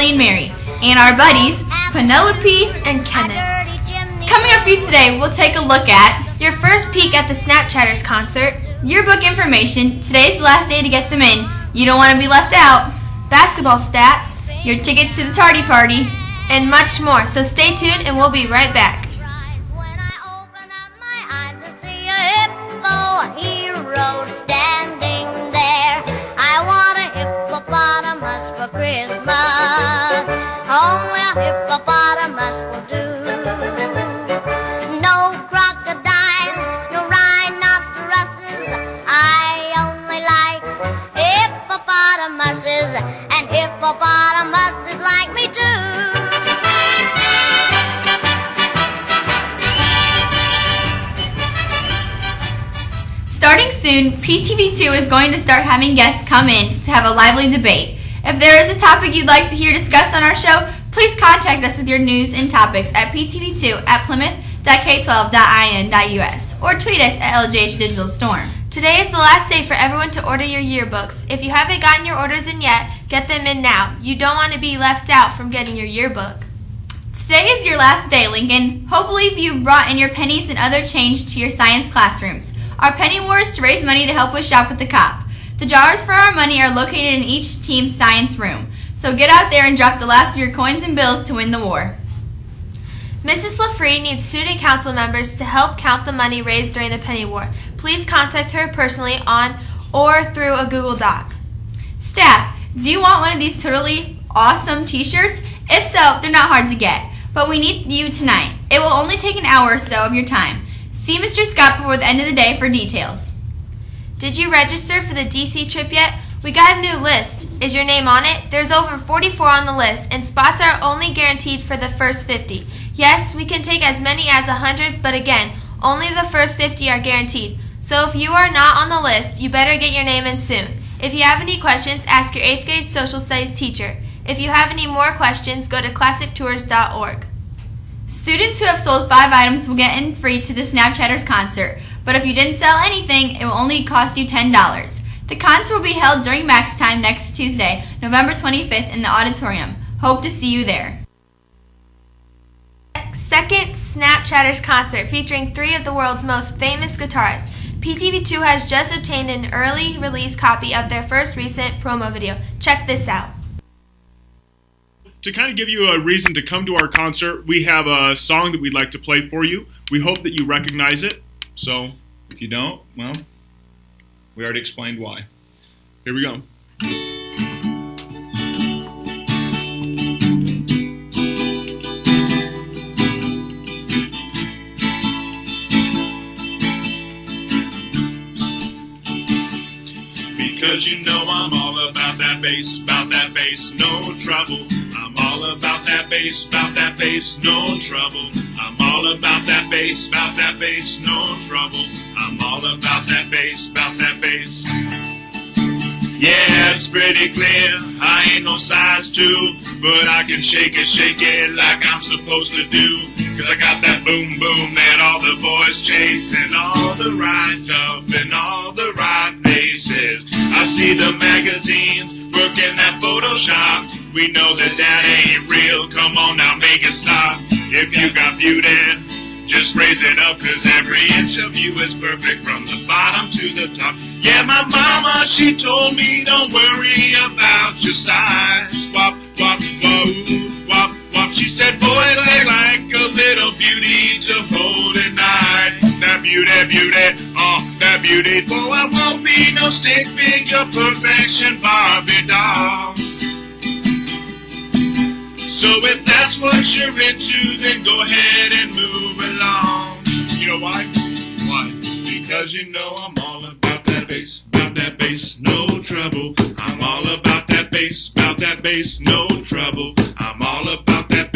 Natalie and Mary, and our buddies, Penelope and Kenneth. Coming up for you today, we'll take a look at your first peek at the Snapchatters concert, yearbook information, today's the last day to get them in, you don't want to be left out, basketball stats, your ticket to the tardy party, and much more. So stay tuned and we'll be right back. Standing there, I want a hippopotamus for Christmas. Only a hippopotamus will do. No crocodiles, no rhinoceroses. I only like hippopotamuses, and hippopotamuses like me too. Starting soon, PTV2 is going to start having guests come in to have a lively debate. If there is a topic you'd like to hear discussed on our show, please contact us with your news and topics at ptv2@plymouth.k12.in.us or tweet us at LJH Digital Storm. Today is the last day for everyone to order your yearbooks. If you haven't gotten your orders in yet, get them in now. You don't want to be left out from getting your yearbook. Today is your last day, Lincoln. Hopefully you've brought in your pennies and other change to your science classrooms. Our penny war is to raise money to help with Shop with the Cop. The jars for our money are located in each team's science room. So get out there and drop the last of your coins and bills to win the war. Mrs. LaFree needs student council members to help count the money raised during the penny war. Please contact her personally on or through a Google Doc. Staff, do you want one of these totally awesome t-shirts? If so, they're not hard to get, but we need you tonight. It will only take an hour or so of your time. See Mr. Scott before the end of the day for details. Did you register for the DC trip yet? We got a new list. Is your name on it? There's over 44 on the list, and spots are only guaranteed for the first 50. Yes, we can take as many as 100, but again, only the first 50 are guaranteed. So if you are not on the list, you better get your name in soon. If you have any questions, ask your 8th grade social studies teacher. If you have any more questions, go to classictours.org. Students who have sold 5 items will get in free to the Snapchatters concert, but if you didn't sell anything, it will only cost you $10. The concert will be held during Max Time next Tuesday, November 25th in the auditorium. Hope to see you there. Second Snapchatters concert featuring 3 of the world's most famous guitarists. PTV2 has just obtained an early release copy of their first recent promo video. Check this out. To kind of give you a reason to come to our concert, we have a song that we'd like to play for you. We hope that you recognize it. So, if you don't, well, we already explained why. Here we go. Because you know I'm all about that bass, no trouble. I'm all about that bass, no trouble. I'm all about that bass, no trouble. I'm all about that bass, Yeah, it's pretty clear, I ain't no size 2, but I can shake it like I'm supposed to do. Cause I got that boom boom that all the boys chase, and all the right stuff in all the right places. I see the magazines working that Photoshop. We know that ain't real, come on now make it stop. If you got beauty, just raise it up, cause every inch of you is perfect from the bottom to the top. Yeah, my mama, she told me don't worry about your size. Wop, wop, whoa, wop, wop. She said, boy, they like a little beauty to hold at night. That beauty, that beauty. Boy, I won't be no stick figure perfection Barbie doll. So if that's what you're into, then go ahead and move along. You know why? Why? Because you know I'm all about that bass, no trouble. I'm all about that bass, no trouble. I'm all about that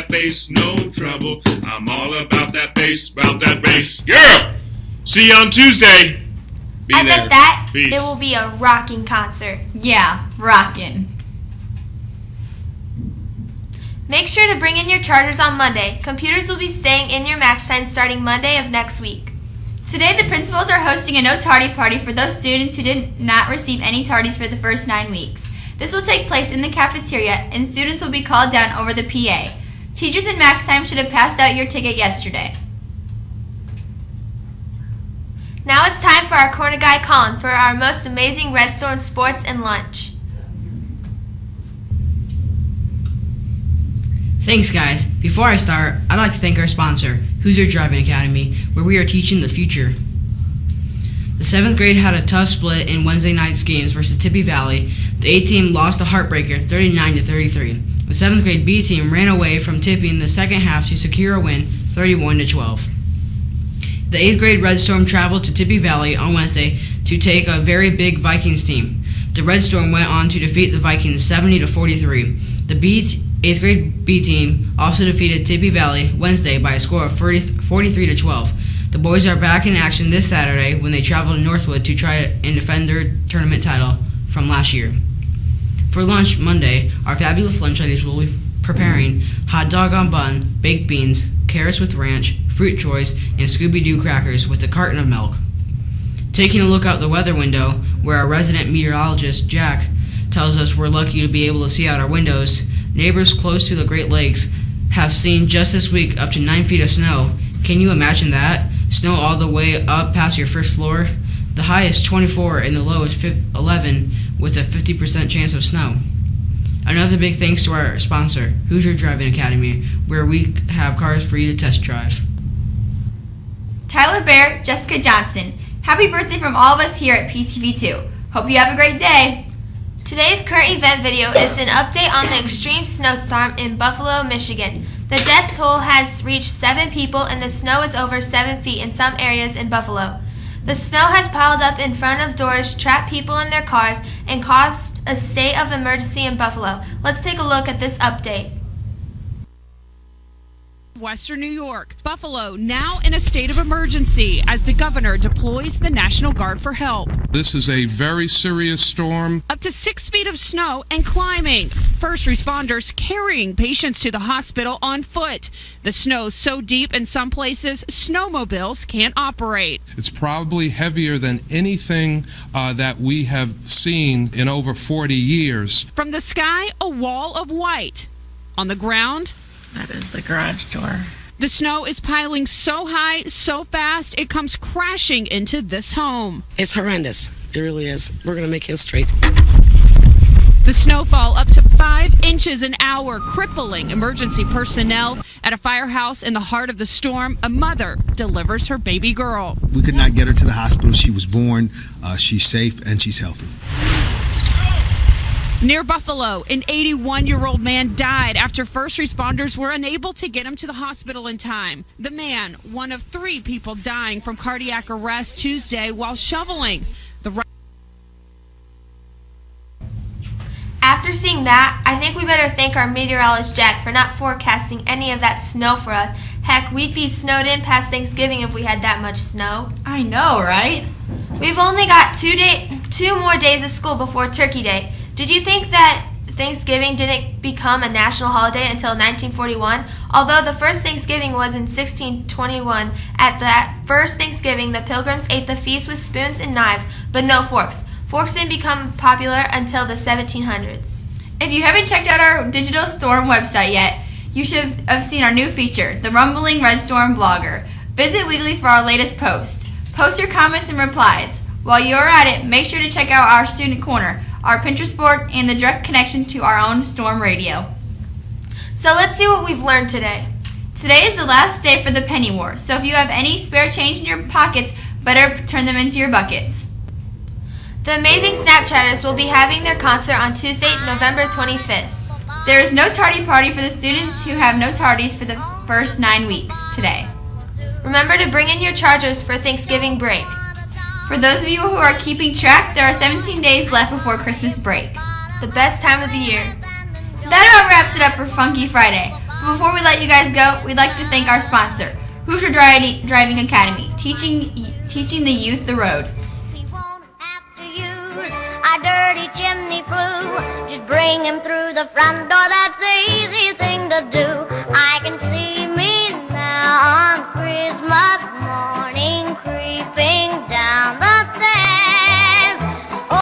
bass, no trouble. I'm all about that bass, Yeah! See you on Tuesday. Be I there. bet that Peace. it will be a rocking concert. Yeah, rockin'. Make sure to bring in your chargers on Monday. Computers will be staying in your Max Time starting Monday of next week. Today, the principals are hosting a no tardy party for those students who did not receive any tardies for the first 9 weeks. This will take place in the cafeteria, and students will be called down over the PA. Teachers in Max Time should have passed out your ticket yesterday. Now it's time for our corner guy Colin for our most amazing Red Storm sports and lunch. Thanks, guys. Before I start, I'd like to thank our sponsor, Hoosier Driving Academy, where we are teaching the future. The 7th grade had a tough split in Wednesday night's games versus Tippy Valley. The A team lost a heartbreaker 39-33. The 7th grade B team ran away from Tippy in the second half to secure a win 31-12. The 8th grade Red Storm traveled to Tippy Valley on Wednesday to take a very big Vikings team. The Red Storm went on to defeat the Vikings 70-43. The 8th grade B team also defeated Tippy Valley Wednesday by a score of 43-12. The boys are back in action this Saturday when they travel to Northwood to try and defend their tournament title from last year. For lunch Monday, our fabulous lunch ladies will be preparing hot dog on bun, baked beans, carrots with ranch, fruit choice, and Scooby-Doo crackers with a carton of milk. Taking a look out the weather window, where our resident meteorologist, Jack, tells us we're lucky to be able to see out our windows, neighbors close to the Great Lakes have seen just this week up to 9 feet of snow. Can you imagine that? Snow all the way up past your first floor? The high is 24 and the low is 11 with a 50% chance of snow. Another big thanks to our sponsor, Hoosier Driving Academy, where we have cars for you to test drive. Tyler Bear, Jessica Johnson, happy birthday from all of us here at PTV2. Hope you have a great day. Today's current event video is an update on the extreme snowstorm in Buffalo, Michigan. The death toll has reached 7 people and the snow is over 7 feet in some areas in Buffalo. The snow has piled up in front of doors, trapped people in their cars, and caused a state of emergency in Buffalo. Let's take a look at this update. Western New York. Buffalo now in a state of emergency as the governor deploys the National Guard for help. This is a very serious storm. Up to 6 feet of snow and climbing. First responders carrying patients to the hospital on foot. The snow's so deep in some places, snowmobiles can't operate. It's probably heavier than anything that we have seen in over 40 years. From the sky, a wall of white. On the ground, that is the garage door. The snow is piling so high, so fast, it comes crashing into this home. It's horrendous. It really is. We're going to make history. The snowfall up to 5 inches an hour, crippling emergency personnel. At a firehouse in the heart of the storm, a mother delivers her baby girl. We could not get her to the hospital. She was born. She's safe and she's healthy. Near Buffalo, an 81-year-old man died after first responders were unable to get him to the hospital in time. The man, one of 3 people dying from cardiac arrest Tuesday while shoveling. After seeing that, I think we better thank our meteorologist Jack for not forecasting any of that snow for us. Heck, we'd be snowed in past Thanksgiving if we had that much snow. I know, right? We've only got 2 more days of school before Turkey Day. Did you think that Thanksgiving didn't become a national holiday until 1941? Although the first Thanksgiving was in 1621, at that first Thanksgiving, the Pilgrims ate the feast with spoons and knives, but no forks. Forks didn't become popular until the 1700s. If you haven't checked out our Digital Storm website yet, you should have seen our new feature, the Rumbling Red Storm Blogger. Visit weekly for our latest post. Post your comments and replies. While you're at it, make sure to check out our Student Corner, our Pinterest board, and the direct connection to our own Storm Radio. So let's see what we've learned today. Today is the last day for the Penny War, so if you have any spare change in your pockets, better turn them into your buckets. The Amazing Snapchatters will be having their concert on Tuesday, November 25th. There is no tardy party for the students who have no tardies for the first 9 weeks today. Remember to bring in your chargers for Thanksgiving break. For those of you who are keeping track, there are 17 days left before Christmas break. The best time of the year. That about wraps it up for Funky Friday. But before we let you guys go, we'd like to thank our sponsor, Hoosier Driving Academy, teaching the youth the road. He won't have to use a dirty chimney flue. Just bring him through the front door, that's the easy thing.